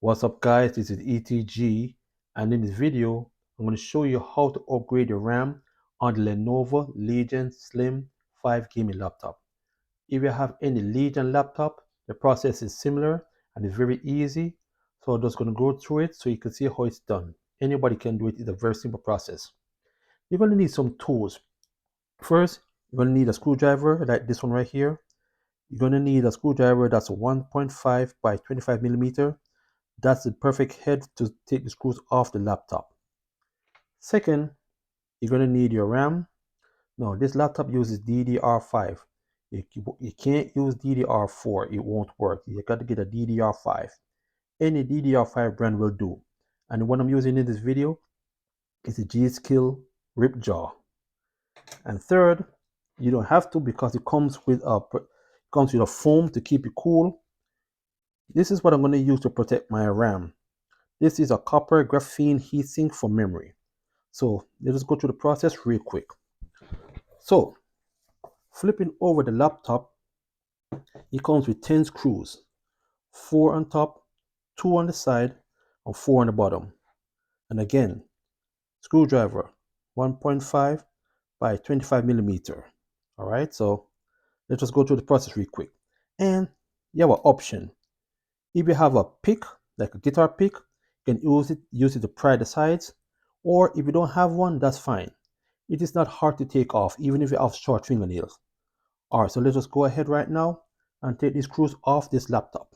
What's up guys, this is ETG, and in this video I'm going to show you how to upgrade your RAM on the Lenovo Legion Slim 5 gaming laptop. If you have any Legion laptop, the process is similar and it's very easy. So I'm just going to go through it so you can see how it's done. Anybody can do it. It's a very simple process. You're going to need some tools. First, you're going to need a screwdriver like this one right here. You're going to need a screwdriver that's 1.5 by 25 millimeter. That's the perfect head to take the screws off the laptop. Second, you're going to need your RAM. Now, this laptop uses DDR5. You can't use DDR4. It won't work. You got to get a DDR5. Any DDR5 brand will do. And the one I'm using in this video is a G-Skill Ripjaw. And third, you don't have to because it comes with a foam to keep it cool. This is what I'm going to use to protect my RAM. This is a copper graphene heatsink for memory. So let us go through the process real quick. So flipping over the laptop, it comes with 10 screws, 4 on top, 2 on the side, and 4 on the bottom. And again, screwdriver 1.5 by 25 millimeter. All right, so let's just go through the process real quick. And you have an option. If you have a pick, like a guitar pick, you can use it to pry the sides. Or if you don't have one, that's fine. It is not hard to take off, even if you have short fingernails. All right, so let's just go ahead right now and take these screws off this laptop.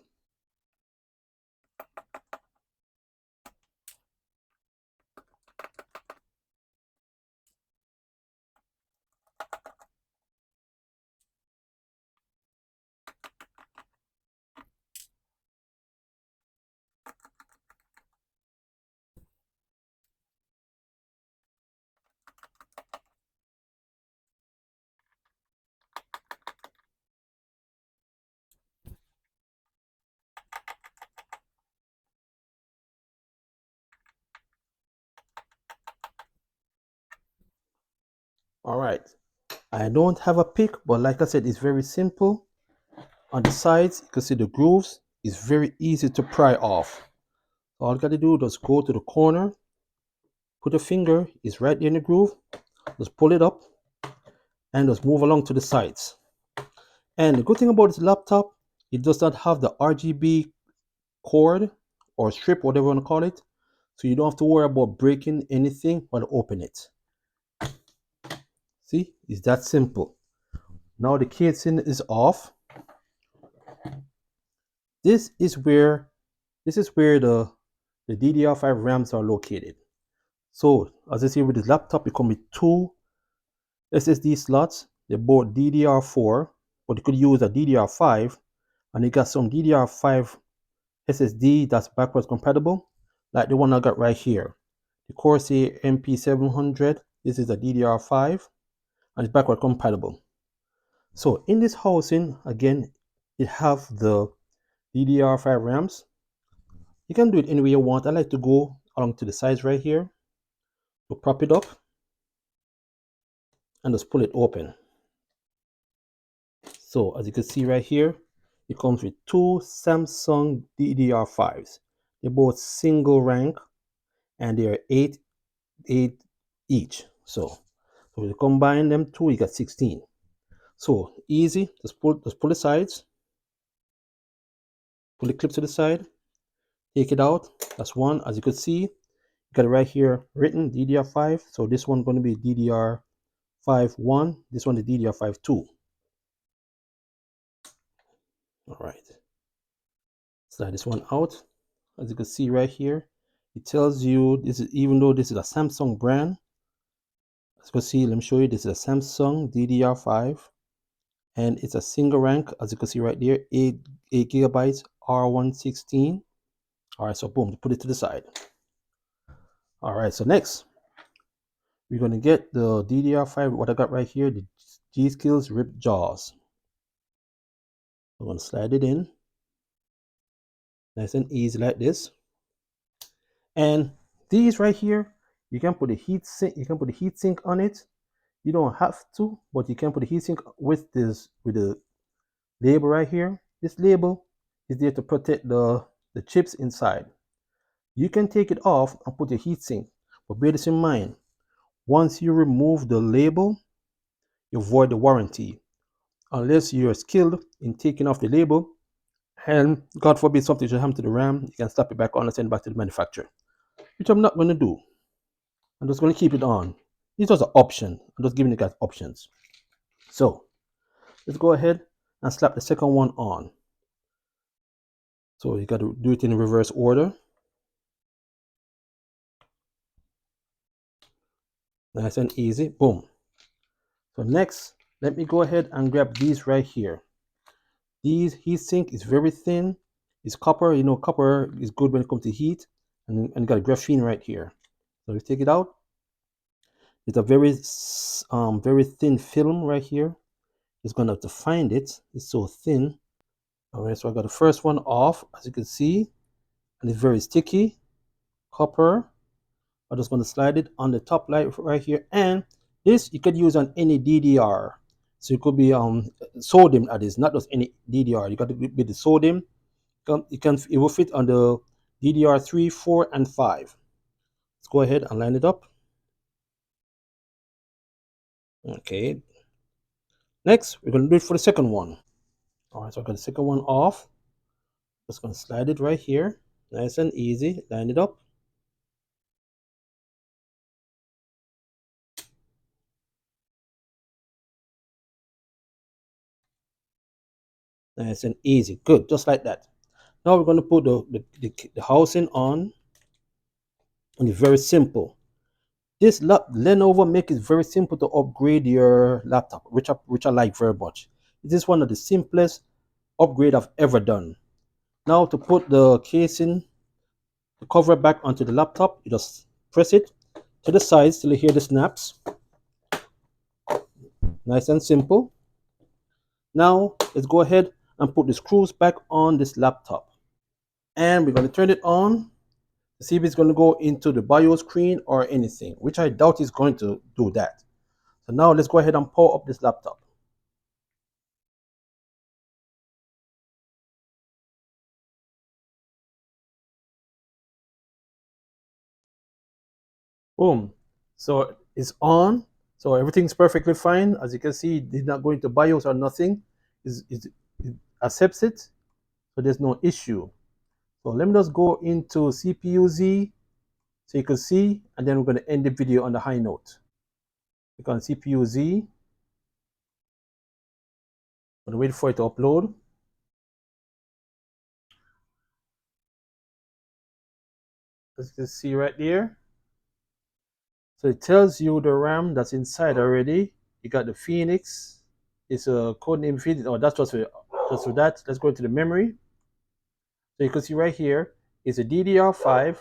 All right, I don't have a pick, but like I said, it's very simple. On the sides, you can see the grooves. It's very easy to pry off. All you got to do is just go to the corner, put a finger, it's right there in the groove, just pull it up, and just move along to the sides. And the good thing about this laptop, it does not have the RGB cord or strip, whatever you want to call it. So you don't have to worry about breaking anything while you open it. See, it's that simple. Now the casing is off. This is where the DDR5 RAMs are located. So as you see with this laptop, it comes with 2 SSD slots. They're both DDR4, but you could use a DDR5, and you got some DDR5 SSD that's backwards compatible, like the one I got right here. The Corsair MP700. This is a DDR5, and it's backward compatible. So in this housing, again, it have the DDR5 RAMs. You can do it any way you want. I like to go along to the sides right here to prop it up and just pull it open. So as you can see right here, it comes with 2 Samsung DDR5s. They're both single rank and they're 8 each. So when you combine them two, you got 16. So easy, just pull the sides, pull the clips to the side, take it out. That's one. As you can see, you got it right here written DDR5. So this one going to be DDR5 1. This one is DDR5 2. All right. Slide this one out. As you can see right here, it tells you this is, even though this is a Samsung brand. As you can see, let me show you. This is a Samsung DDR5, and it's a single rank. As you can see right there, 8 gigabytes R116. All right, so boom, put it to the side. All right, so next we're going to get the DDR5, what I got right here, the G-Skills Rip Jaws. I'm going to slide it in nice and easy like this. And these right here, you can put a heat sink on it. You don't have to, but you can put a heat sink with the label right here. This label is there to protect the chips inside. You can take it off and put a heatsink, but bear this in mind. Once you remove the label, you void the warranty. Unless you're skilled in taking off the label, and God forbid something should happen to the RAM, you can slap it back on and send it back to the manufacturer, which I'm not going to do. I'm just going to keep it on. It's just an option. I'm just giving you guys options. So let's go ahead and slap the second one on. So you got to do it in reverse order. Nice and easy. Boom. So next, let me go ahead and grab these right here. These heatsink is very thin. It's copper. You know, copper is good when it comes to heat. And got a graphene right here. So you take it out. It's a very thin film right here. It's gonna have to find it. It's so thin. All right, so I got the first one off, as you can see, and it's very sticky. Copper. I'm just gonna slide it on the top light right here, and this you could use on any DDR. So it could be sodium, that is, not just any DDR. You got to be the sodium. It will fit on the DDR 3, 4, and 5. Let's go ahead and line it up. Okay. Next, we're gonna do it for the second one. All right, so I got the second one off. Just gonna slide it right here, nice and easy. Line it up. Nice and easy. Good, just like that. Now we're going to put the housing on, and it's very simple. This Lenovo make it very simple to upgrade your laptop, which I like very much. This is one of the simplest upgrade I've ever done. Now to put the casing, the cover back onto the laptop, you just press it to the sides till you hear the snaps. Nice and simple. Now let's go ahead and put the screws back on this laptop. And we're going to turn it on to see if it's going to go into the BIOS screen or anything, which I doubt it's going to do that. So now let's go ahead and power up this laptop. Boom. So it's on. So everything's perfectly fine. As you can see, it did not go into BIOS or nothing. It accepts it. So there's no issue. So let me just go into CPU Z so you can see, and then we're going to end the video on the high note. Click on CPU Z. I'm going to wait for it to upload. As you can see right there. So it tells you the RAM that's inside already. You got the Phoenix. It's a code name Phoenix. Oh, that's just for that. Let's go into the memory. So you can see right here is a DDR5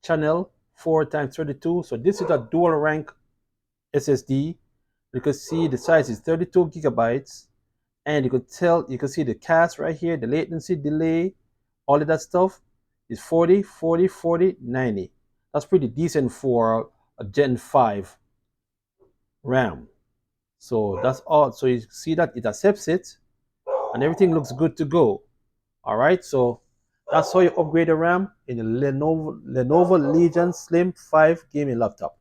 channel 4 times 32. So this is a dual rank SSD. You can see the size is 32 gigabytes. And you can see the cache right here, the latency, delay, all of that stuff is 40, 40, 40, 90. That's pretty decent for a Gen 5 RAM. So that's all. So you see that it accepts it and everything looks good to go. All right. So that's how you upgrade the RAM in the Lenovo Legion Slim 5 gaming laptop.